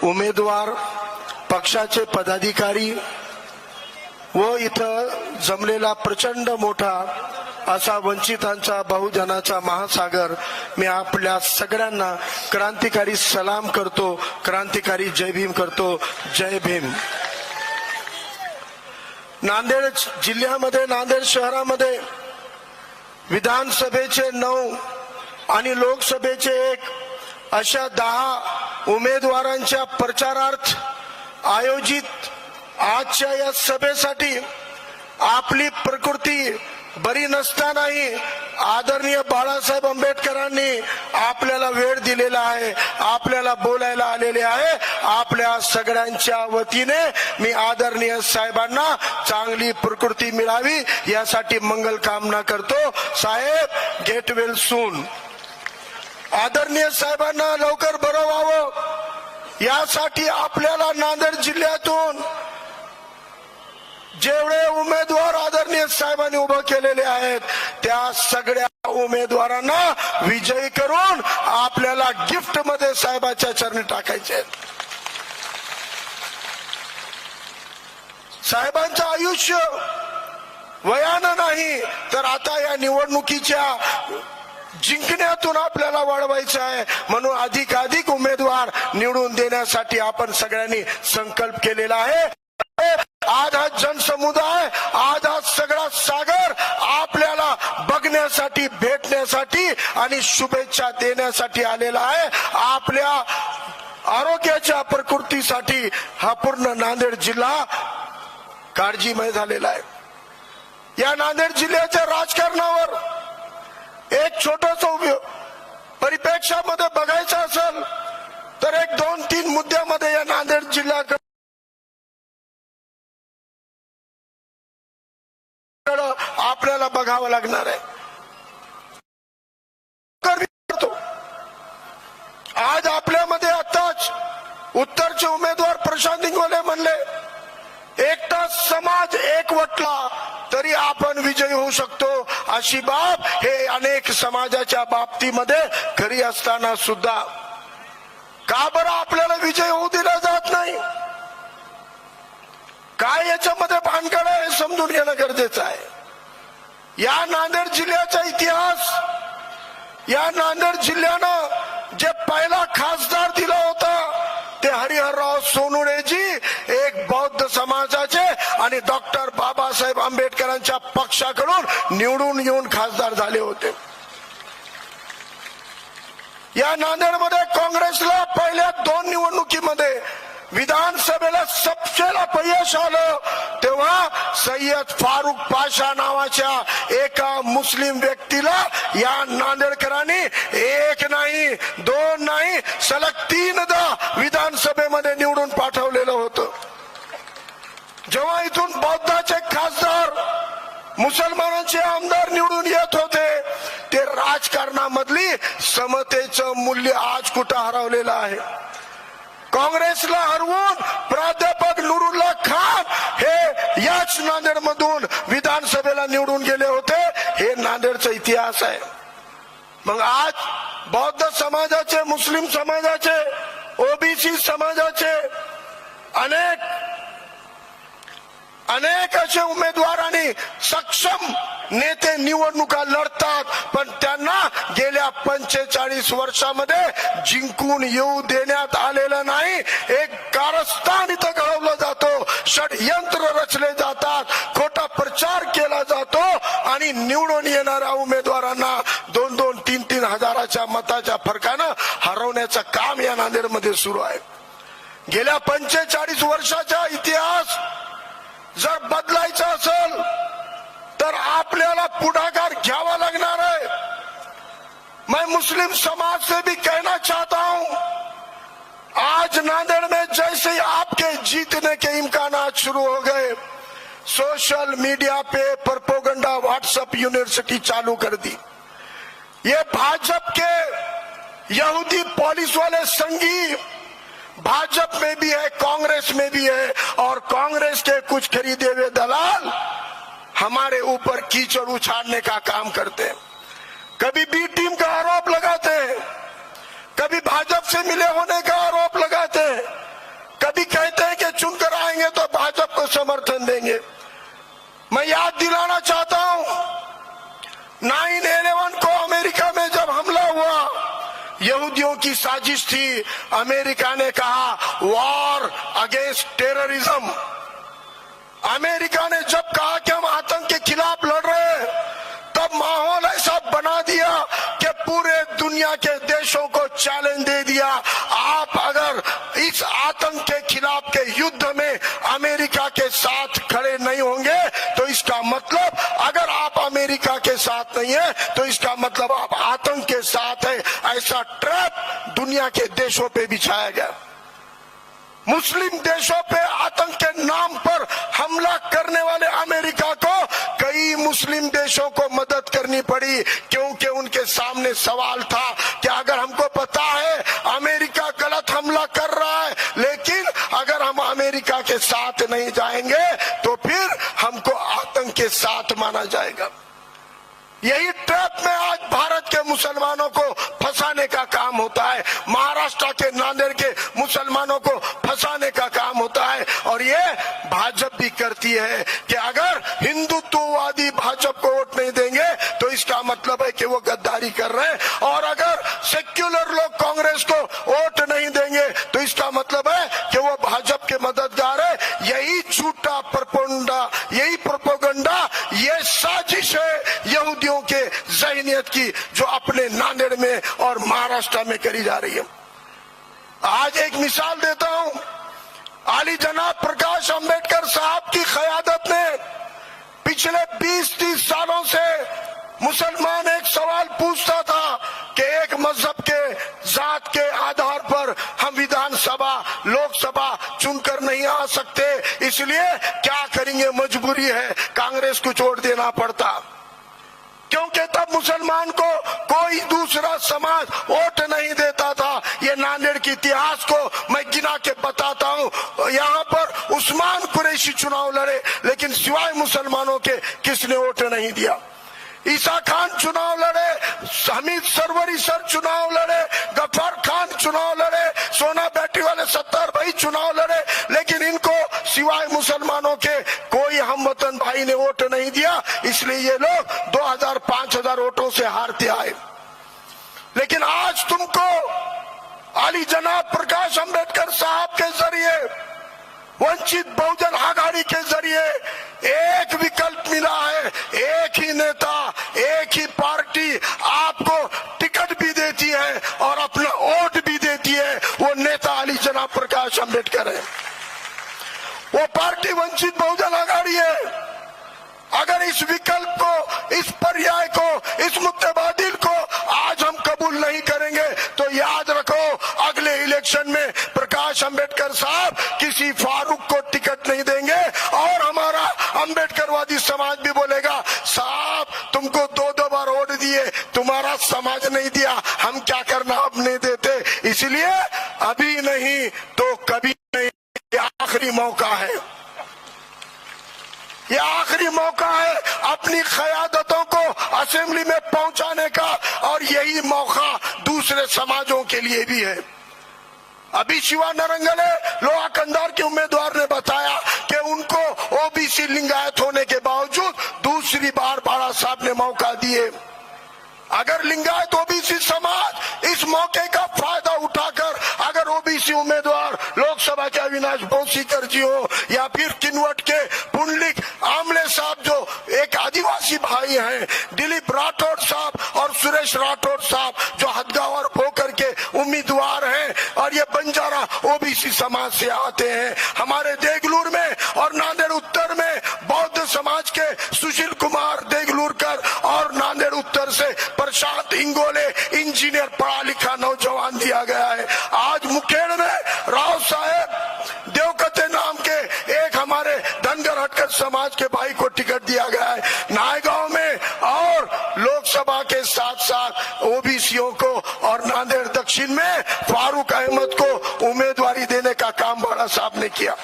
उमेदवार, पक्षाचे पदाधिकारी व इथं जमलेला प्रचंड मोठा असा वंचितांचा बहुजनाचा महासागर, मी आपल्या सगळ्यांना क्रांतिकारी सलाम करतो, क्रांतिकारी जय भीम करतो. जय भीम. नांदेड जिल्ह्यामध्ये, नांदेड शहरामध्ये विधानसभेचे 9 आणि लोकसभेचे 1 अशा 10 उमेदवारांच्या प्रचारार्थ आयोजित आजच्या या सभेसाठी आपली प्रकृती बरी नसतानाही आदरणीय बाळासाहेब आंबेडकरांनी आपल्याला वेळ दिलेला आहे, आपल्याला बोलायला आलेले आहे. आपल्या सगळ्यांच्या वतीने मी आदरणीय साहेबांना चांगली प्रकृती मिळावी यासाठी मंगल कामना करतो. साहेब, गेट वेल सून. आदरणीय साहेबांना लवकर बरं व्हावं यासाठी आपल्याला नांदेड जिल्ह्यातून जेवढे उमेदवार आदरणीय साहेबांनी उभं केलेले आहेत त्या सगळ्या उमेदवारांना विजयी करून आपल्याला गिफ्ट मध्ये साहेबाच्या चरणी टाकायचे. साहेबांचं आयुष्य वयानं नाही तर आता या निवडणुकीच्या जिंकण्यातून आपल्याला वाढवायचं आहे. म्हणून अधिकाधिक उमेदवार निवडून देण्यासाठी आपण सगळ्यांनी संकल्प केलेला आहे. आज हा जनसमुदाय, आज हा सगळा सागर आपल्याला बघण्यासाठी, भेटण्यासाठी आणि शुभेच्छा देण्यासाठी आलेला आहे. आपल्या आरोग्याच्या प्रकृतीसाठी हा पूर्ण नांदेड जिल्हा काळजीमय झालेला आहे. या नांदेड जिल्ह्याच्या राजकारणावर एक छोटस परिप्रेक्षामध्ये बघायचं असेल तर 1-2-3 मुद्द्यामध्ये या नांदेड जिल्ह्याकडे आपल्याला बघावं लागणार आहे. आज आपल्यामध्ये आताच उत्तरचे उमेदवार प्रशांत इंगोले म्हणले, एकटा समाज एकवटला तरी आपण विजयी होऊ शकतो. अशी बाब हे अनेक समाजाच्या बाबतीमध्ये खरी असताना सुद्धा का बरं आपल्याला विजय होऊ दिला जात नाही? काय याच्यामध्ये भानगड आहे हे समजून घेणं गरजेचं आहे. या नांदेड जिल्ह्याचा इतिहास, या नांदेड जिल्ह्यानं जे पहिला खासदार दिला होता ते हरिहरराव सोनुरेजी एक बौद्ध समाजाचे आणि डॉक्टर बाबासाहेब आंबेडकरांच्या पक्षाकडून निवडून येऊन खासदार झाले होते. या नांदेडमध्ये काँग्रेसला पहिल्या 2 निवडणुकीमध्ये विधानसभेला सबसेला अपयश आलं तेव्हा सय्यद फारुक पाशा नावाच्या एका मुस्लिम व्यक्तीला या नांदेडकरांनी 1 नाही 2 नाही सलग 3दा विधानसभेमध्ये निवडून पाठवलेलं होतं. जेव्हा इथून बौद्धाचे खासदार, मुसलमानांचे आमदार निवडून येत होते ते राजकारणामधली समतेचं मूल्य आज कुठं हरवलेलं आहे. काँग्रेसला हरवून प्राध्यापक नूरुल्लाह खान हे याच नांदेड मधून विधानसभेला निवडून गेले होते. हे नांदेडचा इतिहास आहे. मग आज बौद्ध समाजाचे, मुस्लिम समाजाचे, ओबीसी समाजाचे अनेक असे उमेदवार आणि सक्षम नेते निवडणुका लढतात, पण त्यांना गेल्या 45 वर्षामध्ये जिंकून येऊ देण्यात आलेलं नाही. एक कारस्थान इथं घडवलं जातो, षडयंत्र रचले जातात, खोटा प्रचार केला जातो आणि निवडून येणाऱ्या उमेदवारांना 2-2, 3-3 हजाराच्या मताच्या फरकानं हरवण्याचं काम या नांदेडमध्ये सुरू आहे. गेल्या 45 वर्षाचा इतिहास जर बदलायचा असेल तर आपल्याला पुढाकार घ्यावा लागणार है। मैं मुस्लिम समाज से भी कहना चाहता हूं, आज नांदेड़ में जैसे ही आपके जीतने के इम्कानात शुरू हो गए, सोशल मीडिया पे प्रोपेगेंडा व्हाट्सएप यूनिवर्सिटी चालू कर दी। ये भाजपा के यहूदी पुलिस वाले संगी भाजपा में भी है, कांग्रेस में भी है, और कांग्रेस के कुछ खरीदे हुए दलाल हमारे ऊपर कीचड़ उछालने का काम करते हैं। कभी बी टीम का आरोप लगाते हैं, कभी भाजपा से मिले होने का आरोप लगाते हैं। समर्थन देंगे। मैं याद दिलाना चाहता हूं 9/11 को अमेरिका में जब हमला हुआ, यहूदियों की साजिश थी। अमेरिका ने कहा वॉर अगेंस्ट टेररिज्म। अमेरिका ने जब कहा कि हम आतंक के खिलाफ लड़ रहे हैं, तब माहौल ऐसा बना दिया कि पूरे दुनिया के देशों को चैलेंज दे दिया, आप अगर इस आतंक के खिलाफ के युद्ध में अमेरिका के साथ खड़े नहीं होंगे तो इसका मतलब, अगर आप अमेरिका के साथ नहीं है तो इसका मतलब आप आतंक के साथ है। ऐसा ट्रैप दुनिया के देशों पे बिछाया गया। मुस्लिम देशों पे आतंक के नाम पर हमला करने वाले अमेरिका को कई मुस्लिम देशों को मदद करनी पड़ी, क्योंकि उनके सामने सवाल था कि अगर हमको पता है अमेरिका गलत हमला कर रहा है, लेकिन अगर हम अमेरिका के साथ नहीं जाएंगे तो फिर हमको आतंक के साथ माना जाएगा। यही ट्रैप में आज भारत के मुसलमानों को फंसाने का काम होता है, महाराष्ट्र के नांदेड़ के मुसलमानों को फंसाने का काम होता है। और ये भाजपा भी करती है कि अगर हिंदुत्ववादी भाजपा को वोट नहीं देंगे तो इसका मतलब है कि वो गद्दारी कर रहे हैं, और अगर सेक्युलर लोग कांग्रेस को वोट नहीं देंगे तो इसका मतलब है कि वो भाजपा के मददगार है। यही झूठा प्रोपेगेंडा, यही प्रोपेगेंडा, ये साजिश है यहूदियों के ज़हनियत की, जो अपने नांदेड़ में और महाराष्ट्र में करी जा रही है। आज एक मिसाल देता हूं, आली जनाब प्रकाश अंबेडकर साहब की क़यादत में पिछले 20-30 सालों से मुसलमान एक सवाल पूछता था कि एक मजहब के जात के आधार पर हम विधानसभा लोकसभा चुनकर नहीं आ सकते, इसलिए क्या करेंगे, मजबूरी है, कांग्रेस को छोड़ देना पड़ता। क्योंकि तब मुसलमान को कोई दूसरा समाज वोट नहीं देता था। ये नांदेड़ के इतिहास को मैं गिना के बताता हूँ। यहाँ पर उस्मान कुरैशी चुनाव लड़े, लेकिन सिवाय मुसलमानों के किसने वोट नहीं दिया। ईसा खान चुनाव लड़े, हमीद सरवरी सर चुनाव लड़े, गफ्फार खान चुनाव लड़े, सोना बेटी वाले सत्तार भाई चुनाव लड़े, लेकिन इनको सिवाय मुसलमानों के कोई हमवतन भाई ने वोट नहीं दिया, इसलिए ये लोग 2000-5000 वोटों से हारते आए। लेकिन आज तुमको आली जनाब प्रकाश अंबेडकर साहब के जरिए, वंचित बहुजन आघाड़ी के जरिए एक विकल्प मिला है, एक ही नेता, एक ही पार्टी आपको टिकट भी देती है और अपना वोट भी देती है। वो नेता आली जनाब प्रकाश अंबेडकर है, वो पार्टी वंचित बहुजन आघाड़ी है। अगर इस विकल्प को, इस पर्याय को, इस मुद्देबादिल को आज हम कबूल नहीं करेंगे तो याद रखो, अगले इलेक्शन में प्रकाश अंबेडकर साहब किसी फारूक को टिकट नहीं देंगे, और हमारा अंबेडकरवादी समाज भी बोलेगा साहब तुमको 2 बार वोट दिए, तुम्हारा समाज नहीं दिया, हम क्या करना, अब नहीं देते, इसलिए अभी नहीं तो कभी नहीं, ये आखिरी मौका है, ये आखिरी मौका है अपनी क़यादतों को असेंबली में पहुंचाने का, और यही मौका दूसरे समाजों के लिए भी है। अभी शिवा नरंगले लोहा कंधार के उम्मीदवार ने बताया कि उनको ओबीसी लिंगायत होने के बावजूद दूसरी बार बाड़ा साहब ने मौका दिए। अगर लिंगायत ओबीसी समाज इस मौके का फायदा उठाकर अगर ओबीसी उम्मीदवार लोकसभा के अविनाश बोसीकर जी हो, या फिर किन्वट के पुंडलिक आमले साहब जो एक आदिवासी भाई हैं, दिलीप राठौड़ साहब और सुरेश राठौड़ साहब जो हदगांव और भोकर के उम्मीदवार हैं, और ये बंजारा ओबीसी समाज से आते हैं। हमारे देगलूर में और नांदेड़ उत्तर में बौद्ध समाज के सुशील कुमार देगलूरकर और नांदेड़ उत्तर से प्रशांत इंगोले इंजीनियर पढ़ा लिखा नौजवान दिया गया है। आज मुखेड़ में राव साहेब देवकते नाम के एक हमारे धनगर हटकर समाज के भाई को टिकट दिया गया है। नायगांव में और लोकसभा के साथ साथ ओबीसीओ को और नांदेड़ दक्षिण में फारूक अहमद को उम्मीदवारी देने का काम बाड़ा साहब ने किया।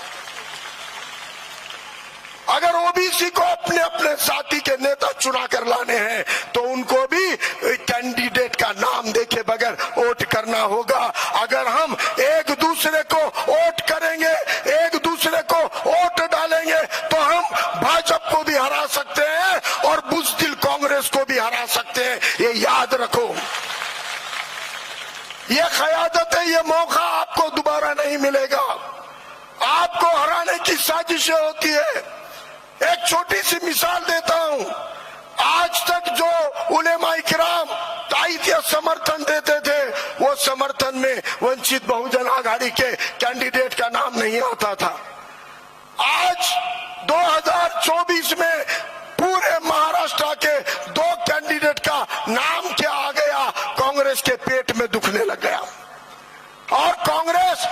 अगर ओबीसी को अपने अपने जाति के नेता चुना कर लाने हैं तो उनको भी कैंडिडेट का नाम देखे बगैर वोट करना होगा। अगर हम एक दूसरे को वोट करेंगे, एक दूसरे को वोट डालेंगे भाजपा को भी हरा सकते हैं और बुज़दिल कांग्रेस को भी हरा सकते हैं, ये याद रखो। ये क़यादत है, ये मौका आपको दोबारा नहीं मिलेगा। आपको हराने की साजिशें होती है। एक छोटी सी मिसाल देता हूं। आज तक जो उलेमाए किराम ताईद या समर्थन देते थे, वो समर्थन में वंचित बहुजन आघाड़ी के कैंडिडेट का नाम नहीं आता था। आज 2024 में पूरे महाराष्ट्र के 2 कैंडिडेट का नाम क्या आ गया, कांग्रेस के पेट में दुखने लग गया। और कांग्रेस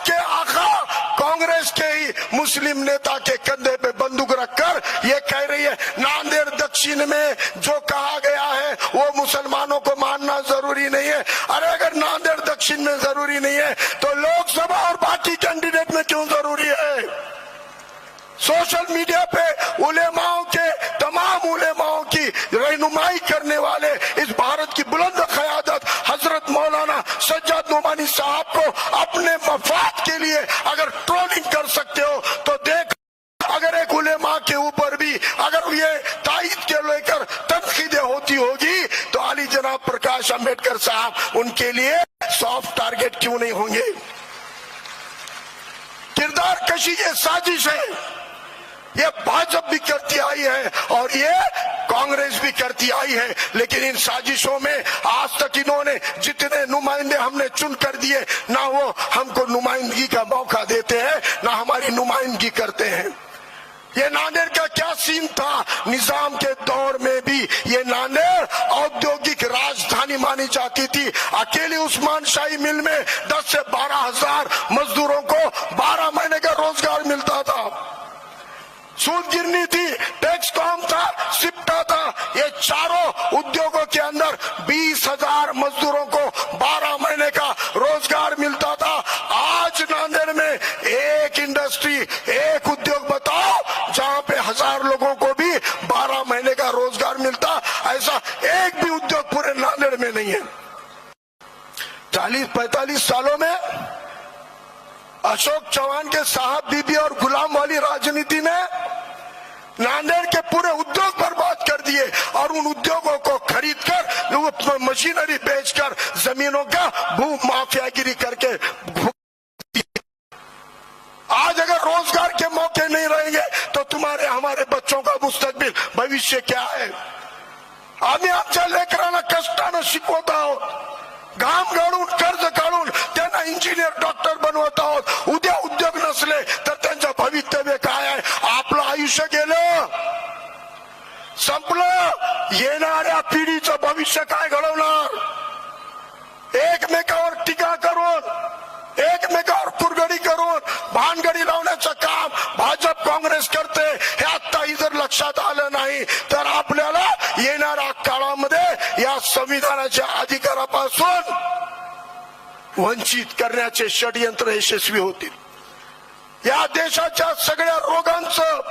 के आका, कांग्रेस के ही मुस्लिम नेता के कंधे पे बंदूक रखकर ये कह रही है नांदेड़ दक्षिण में जो कहा गया है वो मुसलमानों को मानना जरूरी नहीं है। अरे अगर नांदेड़ दक्षिण में जरूरी नहीं है तो लोकसभा और बाकी कैंडिडेट में क्यों जरूरी है? सोशल मीडिया पे उलेमाओं के, तमाम उलेमाओं की रहनुमाई करने वाले इस भारत की बुलंद क़यादत हजरत मौलाना सज्जाद नोमानी साहब को अपने मफाद के लिए अगर ट्रोलिंग कर सकते हो तो देख, अगर एक उलेमा के ऊपर भी अगर ये ताईद के लेकर तनकीदें होती होगी तो अली जनाब प्रकाश अंबेडकर साहब उनके लिए सॉफ्ट टारगेट क्यों नहीं होंगे? किरदार कशी ये साजिश है, ये भाजपा भी करती आई है और ये कांग्रेस भी करती आई है। लेकिन इन साजिशों में आज तक इन्होंने जितने नुमाइंदे हमने चुन कर दिए, ना वो हमको नुमाइंदगी का मौका देते हैं, ना हमारी नुमाइंदगी करते हैं। ये नांदेड़ का क्या सीन था? निजाम के दौर में भी ये नांदेड़ औद्योगिक राजधानी मानी जाती थी। अकेली उस्मान शाही मिल में 10 से 12 हजार मजदूरों को 12 महीने का रोजगार मिलता था। सूद गिरनी थी, टैक्स कम था, सिप्टा था। ये चारों उद्योगों के अंदर 20,000 मजदूरों को 12 महीने का रोजगार मिलता था। आज नांदेड़ में एक इंडस्ट्री, एक उद्योग बताओ जहां पे 1000 लोगों को भी 12 महीने का रोजगार मिलता। ऐसा एक भी उद्योग पूरे नांदेड़ में नहीं है। 40-45 सालों में अशोक चौहान के साहब बीबी और गुलाम वाली राजनीति ने नांदेड़ के पूरे उद्योग बर्बाद कर दिए और उन उद्योगों को खरीदकर मशीनरी बेचकर जमीनों का भू माफियागिरी करके आज अगर रोजगार के मौके नहीं रहेंगे तो तुम्हारे हमारे बच्चों का मुस्तकबिल भविष्य क्या है? आम्ही आमच्या लेकरांना कष्टानं शिकवत आहोत, घाम गाळून कर्ज काढून त्यांना इंजिनियर डॉक्टर बनवत आहोत। उद्या उद्योग नसले तर त्यांचं भवितव्य काय आहे? आपलं आयुष्य गेलं, संपलं। येणाऱ्या पिढीचं भविष्य काय घडवणार? एकमेकावर टीका करून, एकमेकावर कुरघडी करून भानगडी लावण्याचं काम भाजप काँग्रेस करते। हे आत्ताही जर लक्षात आलं नाही तर आपल्याला येणाऱ्या काळामध्ये या संविधानाच्या अधिकारापासून वंचित करण्याचे षडयंत्र यशस्वी होतील। या देशाच्या सगळ्या रोगांचं,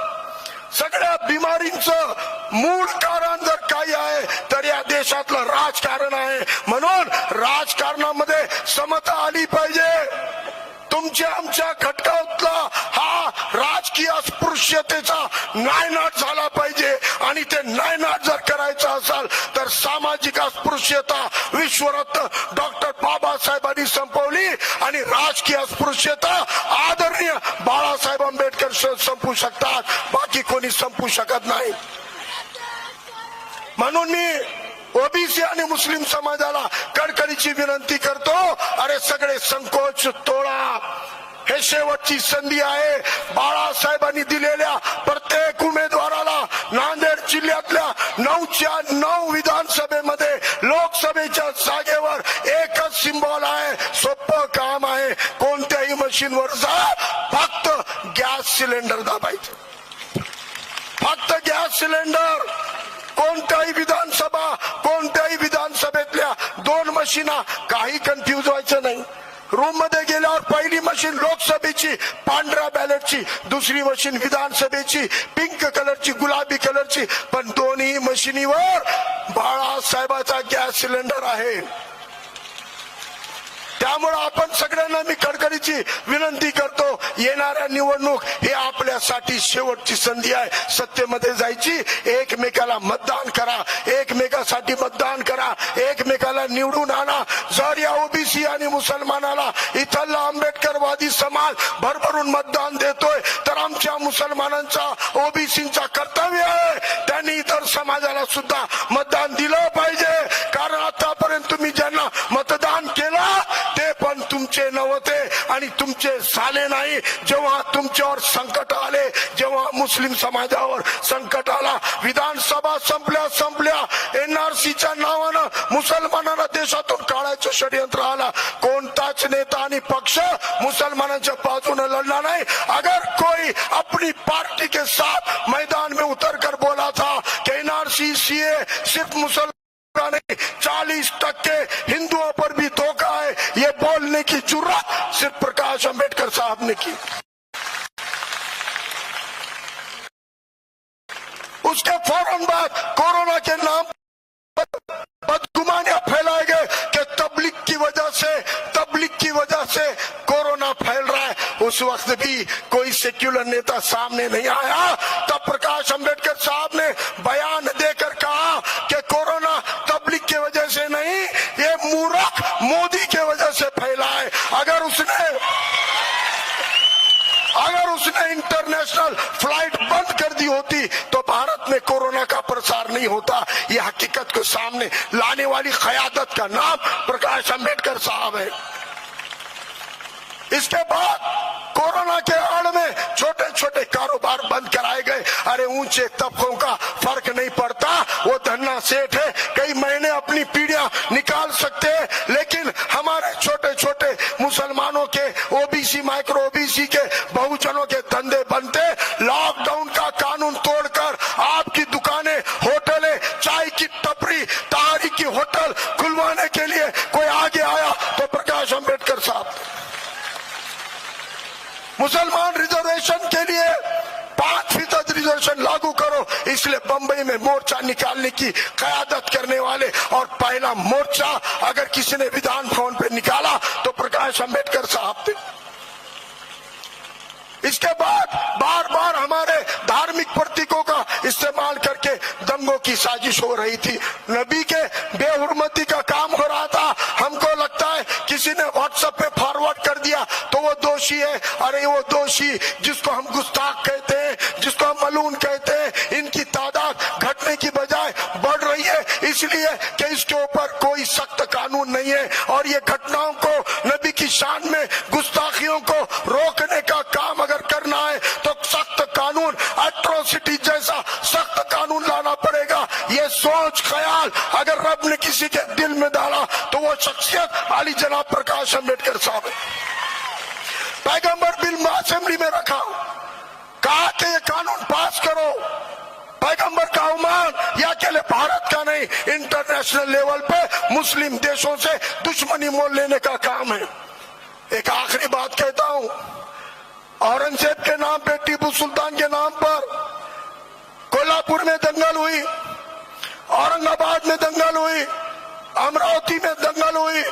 सगळ्या बिमारींचं मूळ कारण जर काही आहे तर या देशातलं राजकारण आहे। म्हणून राजकारणामध्ये समता आली पाहिजे। तुमच्या आमच्या खटकातला हा राजकीय अस्पृश्यतेचा नायनाट झाला पाहिजे आणि ते नायनाट जर करायचं असेल तर सामाजिक अस्पृश्यता विश्वरत्न डॉक्टर बाबासाहेबांनी संपवली आणि राजकीय अस्पृश्यता आदरणीय बाळासाहेब आंबेडकर संपवू शकतात, बाकी कोणी संपवू शकत नाही। म्हणून मी ओबीसी आणि मुस्लिम समाजाला कडकडीची विनंती करतो, अरे सगळे संकोच तोडा। हे शेवटची संधी आहे। बाळासाहेबांनी दिलेल्या प्रत्येक उमेदवाराला नांदेड जिल्ह्यातल्या 9च्या 9 विधानसभेमध्ये लोकसभेच्या जागेवर एकच सिंबॉल आहे। सोपं काम आहे, कोणत्याही मशीनवर जा, फक्त गॅस सिलेंडर दाबायचं, फक्त गॅस सिलेंडर। कोणत्याही विधानसभा, कोणत्याही विधानसभेतल्या 2 मशीना, काही कन्फ्युज व्हायचं नाही। रूम मध्ये गेल्यावर पहिली मशीन लोकसभेची पांढऱ्या बॅलेटची, दुसरी मशीन विधानसभेची पिंक कलरची, गुलाबी कलरची, पण दोन्ही मशीनीवर बाळासाहेबाचा गॅस सिलेंडर आहे। त्यामुळे आपण सगळ्यांना मी कडकडीची विनंती करतो, येणाऱ्या निवडणूक ही आपल्यासाठी शेवटची संधी आहे. सत्तेमध्ये जायची, एकमेकाला मतदान करा, एकमेकासाठी मतदान करा, एकमेकाला निवडून आणा. जर या ओबीसी आणि मुसलमानाला इथला आंबेडकरवादी समाज भरभरून मतदान देतोय तर आमच्या मुसलमानांचा ओबीसींचा कर्तव्य आहे त्यांनी इतर समाजाला सुद्धा मतदान दिलं पाहिजे. कारण आतापर्यंत तुम्ही ज्यांना मतदान केलं ते पण तुमचे नव्हते आणि तुमचे झाले नाही. जेव्हा तुमच्यावर संकट आले, जेव्हा मुस्लिम समाजावर संकट आला, विधानसभा संपल्या एनआरसीच्या नावानं मुसलमानांना देशातून काढायचं षडयंत्र आला. कोणताच नेता आणि पक्ष मुसलमानांच्या बाजूने लढला नाही. अगर कोई अपनी पार्टी के साथ मैदान में उतरकर बोला था कि एनआरसी सीए सिर्फ मुसलमान 40% हिंदुओं पर भी धोखा है, ये बोलने की जुर्रत सिर्फ प्रकाश अंबेडकर साहब ने की. उसके फौरन बाद कोरोना के नाम पर बदगुमानियां फैलाए गए कि तबलीग की वजह से कोरोना फैल रहा है. उस वक्त भी कोई सेक्युलर नेता सामने नहीं आया. तब प्रकाश अंबेडकर साहब ने बयान देकर कहा कि कोरोना तबलीग की वजह से नहीं, ये मूर्ख मोदी की वजह से फैला है. अगर उसने इंटरनेशनल फ्लाइट बंद कर दी होती तो भारत में कोरोना का प्रसार नहीं होता. ये हकीकत को सामने लाने वाली क़यादत का नाम प्रकाश अंबेडकर साहब है. इसके बाद कोरोना के आड़ में छोटे छोटे कारोबार बंद कराए गए. अरे ऊंचे तबकों का फर्क नहीं पड़ता, वो धन्ना सेठ है, कई महीने अपनी पीढ़ियां निकाल सकते हैं, लेकिन हमारे छोटे छोटे मुसलमानों के ओबीसी माइक्रो ओबीसी के बहुजनों के धंधे बनते. लॉकडाउन का कानून तोड़कर आपकी दुकानें, होटलें, चाय की टपरी, तहारी की होटल खुलवाने के लिए कोई आगे आया तो प्रकाश अंबेडकर साहब. मुसलमान रिजर्वेशन के लिए 5% रिजर्वेशन लागू करो, इसलिए बंबई में मोर्चा निकालने की क़यादत करने वाले और पहला मोर्चा अगर किसी ने विधान भवन पे निकाला तो प्रकाश अंबेडकर साहब थे. इसके बाद बार बार हमारे धार्मिक प्रतीकों का इस्तेमाल करके दंगों की साजिश हो रही थी. नबी के बेहुरमती का काम हो रहा था. हमको लगता है किसी ने व्हाट्सएप पे फॉरवर्ड कर दिया तो वो दोषी है. अरे वो दोषी जिसको हम गुस्ताख कहते हैं, जिसको हम मलून कहते हैं, इनकी तादाद घटने की बजाय बढ़ रही है, इसलिए कि इसके ऊपर कोई सख्त कानून नहीं है. और ये घटनाओं को, नबी की शान में गुस्ताखियों को रोकने का काम अगर करना है तो सख्त कानून, एट्रोसिटी जैसा सख्त कानून लाना पड़ेगा. ये सोच ख्याल अगर रब ने किसी के दिल में डाला तो वो शख्सियत आली जनाब प्रकाश अंबेडकर साहब है. पैगंबर बिल असेंबली में रखा, कहा कि ये कानून पास करो. पैगंबर का उमान या अकेले भारत का नहीं, इंटरनेशनल लेवल पे मुस्लिम देशों से दुश्मनी मोल लेने का काम है. एक आखिरी बात कहता हूं, औरंगजेब के नाम पे, टीपू सुल्तान के नाम पर कोल्हापुर में दंगल हुई, औरंगाबाद में दंगल हुई, अमरावती में दंगल हुई,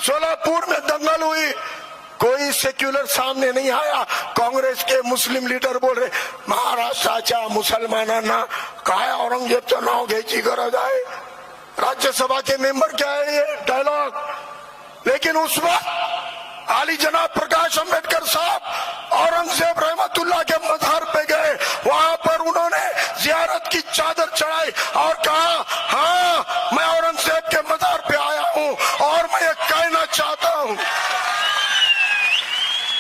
सोलापुर में दंगल हुई. कोई सेक्युलर सामने नहीं आया. कांग्रेस के मुस्लिम लीडर बोल रहे महाराष्ट्राच्या मुसलमानांना काय औरंगजेबचं नाव घ्यायची गरज आहे. राज्यसभा के मेंबर क्या है ये डायलॉग. लेकिन उस वक्त आली जनाब प्रकाश अंबेडकर साहब औरंगजेब रहमतुल्लाह के मज़ार पे गए. वहां पर उन्होंने जियारत की चादर चढ़ाई और कहा, हाँ मैं औरंगजेब के मज़ार पे आया हूं और मैं ये कहना चाहता हूं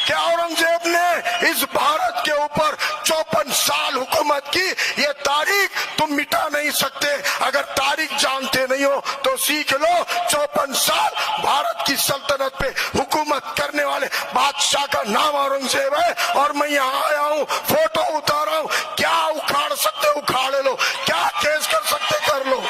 कि औरंगजेब ने इस भारत के ऊपर 54 साल हुकूमत की. ये तारीख तुम मिटा नहीं सकते. अगर तारीख जानते नहीं हो तो सीख लो. 54 साल भारत की सल्तनत पे हुकूमत करने वाले बादशाह का नाम औरंगजेब है. और मैं यहाँ आया हूँ, फोटो उतारा हूँ. क्या उखाड़ सकते उखाड़ लो, क्या केस कर सकते कर लो.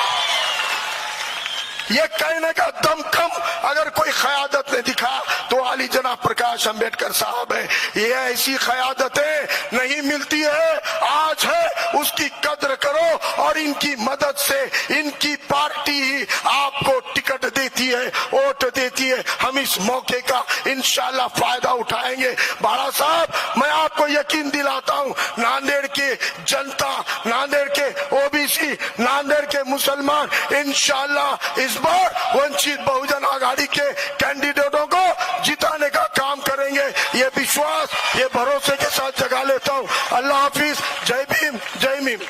ये कहने का दमखम अगर कोई क़यादत ने दिखा तो वाली जनाब प्रकाश अंबेडकर साहब है। ये ऐसी क़यादतें नहीं मिलती है, आज है उसकी कद्र करो और इनकी मदद से इनकी पार्टी ही आपको टिकट देती है, वोट देती है। हम इस मौके का इंशाल्लाह फायदा उठाएंगे। बाड़ा साहब, मैं आपको यकीन दिलाता हूं, नांदेड़ के जनता, नांदेड़ के ओबीसी, नांदेड़ के मुसलमान इंशाल्लाह इस बार वंचित बहुजन आघाड़ी के कैंडिडेटों को जिताने का काम करेंगे। ये विश्वास, ये भरोसे के साथ जगा लेता हूं। अल्लाह हाफिज, जय भीम, जय मीम।